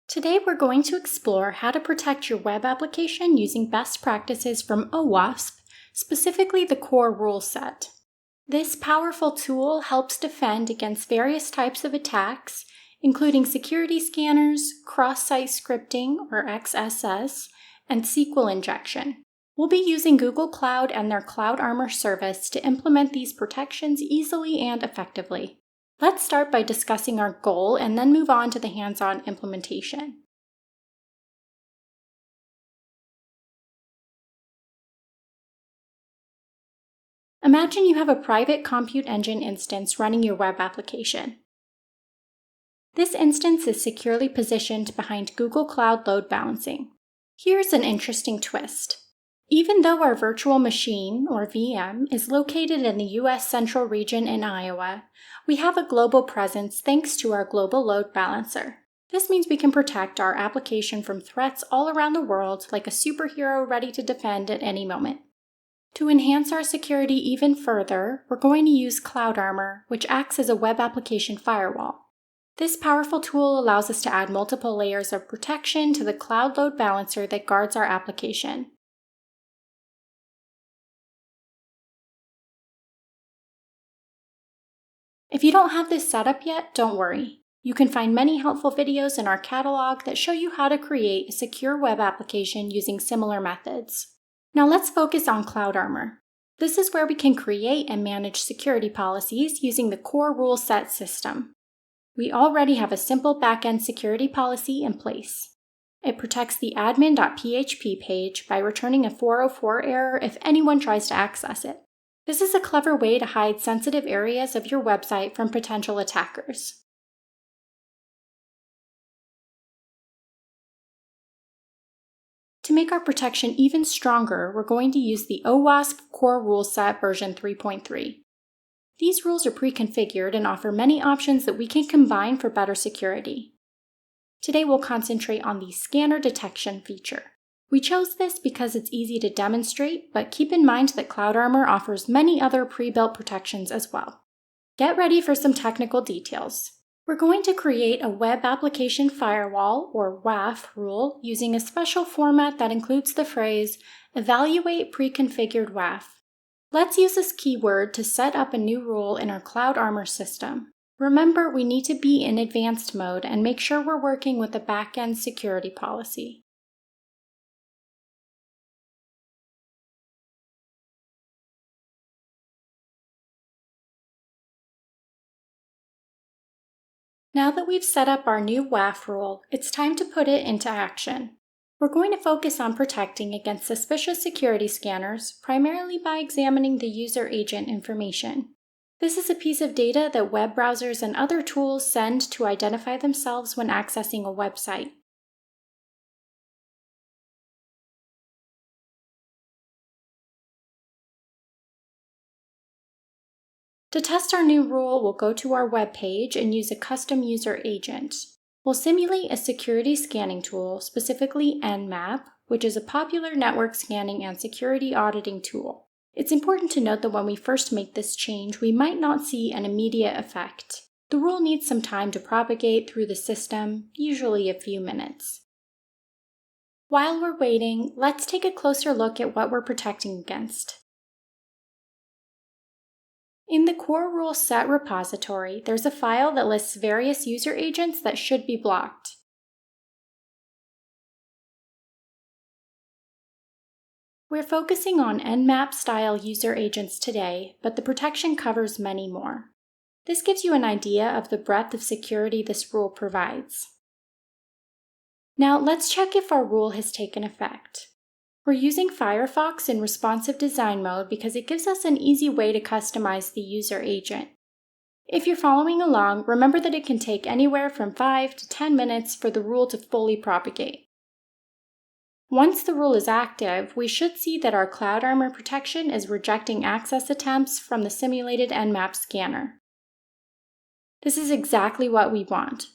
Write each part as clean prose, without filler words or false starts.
Today we're going to explore how to protect your web application using best practices from OWASP, specifically the core rule set. This powerful tool helps defend against various types of attacks, including security scanners, cross-site scripting or XSS, and SQL injection. We'll be using Google Cloud and their Cloud Armor service to implement these protections easily and effectively. Let's start by discussing our goal and then move on to the hands-on implementation. Imagine you have a private compute engine instance running your web application. This instance is securely positioned behind Google Cloud load balancing. Here's an interesting twist. Even though our virtual machine, or VM, is located in the US Central Region in Iowa, we have a global presence thanks to our global load balancer. This means we can protect our application from threats all around the world like a superhero ready to defend at any moment. To enhance our security even further, we're going to use Cloud Armor, which acts as a web application firewall. This powerful tool allows us to add multiple layers of protection to the cloud load balancer that guards our application. If you don't have this set up yet, don't worry. You can find many helpful videos in our catalog that show you how to create a secure web application using similar methods. Now let's focus on Cloud Armor. This is where we can create and manage security policies using the core rule set system. We already have a simple backend security policy in place. It protects the admin.php page by returning a 404 error if anyone tries to access it. This is a clever way to hide sensitive areas of your website from potential attackers. To make our protection even stronger, we're going to use the OWASP Core Rule Set version 3.3. These rules are pre-configured and offer many options that we can combine for better security. Today we'll concentrate on the scanner detection feature. We chose this because it's easy to demonstrate, but keep in mind that Cloud Armor offers many other pre-built protections as well. Get ready for some technical details. We're going to create a Web Application Firewall, or WAF, rule using a special format that includes the phrase, Evaluate Pre-configured WAF. Let's use this keyword to set up a new rule in our Cloud Armor system. Remember, we need to be in advanced mode and make sure we're working with a backend security policy. Now that we've set up our new WAF rule, it's time to put it into action. We're going to focus on protecting against suspicious security scanners, primarily by examining the user agent information. This is a piece of data that web browsers and other tools send to identify themselves when accessing a website. To test our new rule, we'll go to our web page and use a custom user agent. We'll simulate a security scanning tool, specifically Nmap, which is a popular network scanning and security auditing tool. It's important to note that when we first make this change, we might not see an immediate effect. The rule needs some time to propagate through the system, usually a few minutes. While we're waiting, let's take a closer look at what we're protecting against. In the Core Rule Set repository, there's a file that lists various user agents that should be blocked. We're focusing on Nmap-style user agents today, but the protection covers many more. This gives you an idea of the breadth of security this rule provides. Now let's check if our rule has taken effect. We're using Firefox in responsive design mode because it gives us an easy way to customize the user agent. If you're following along, remember that it can take anywhere from 5 to 10 minutes for the rule to fully propagate. Once the rule is active, we should see that our Cloud Armor protection is rejecting access attempts from the simulated Nmap scanner. This is exactly what we want.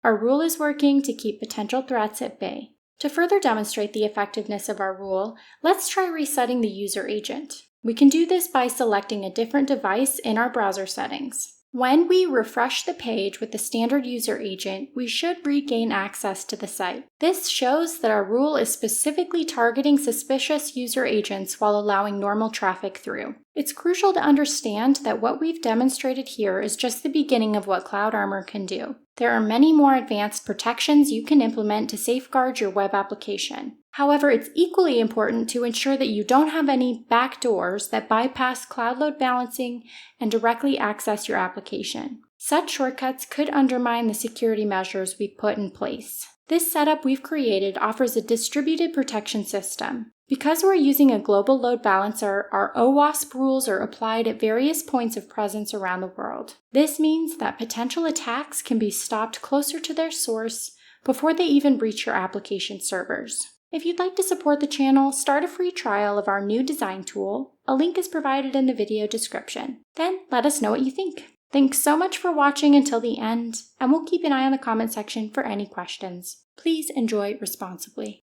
Our rule is working to keep potential threats at bay. To further demonstrate the effectiveness of our rule, let's try resetting the user agent. We can do this by selecting a different device in our browser settings. When we refresh the page with the standard user agent, we should regain access to the site. This shows that our rule is specifically targeting suspicious user agents while allowing normal traffic through. It's crucial to understand that what we've demonstrated here is just the beginning of what Cloud Armor can do. There are many more advanced protections you can implement to safeguard your web application. However, it's equally important to ensure that you don't have any backdoors that bypass cloud load balancing and directly access your application. Such shortcuts could undermine the security measures we've put in place. This setup we've created offers a distributed protection system. Because we're using a global load balancer, our OWASP rules are applied at various points of presence around the world. This means that potential attacks can be stopped closer to their source before they even reach your application servers. If you'd like to support the channel, start a free trial of our new design tool. A link is provided in the video description. Then let us know what you think. Thanks so much for watching until the end, and we'll keep an eye on the comment section for any questions. Please enjoy responsibly.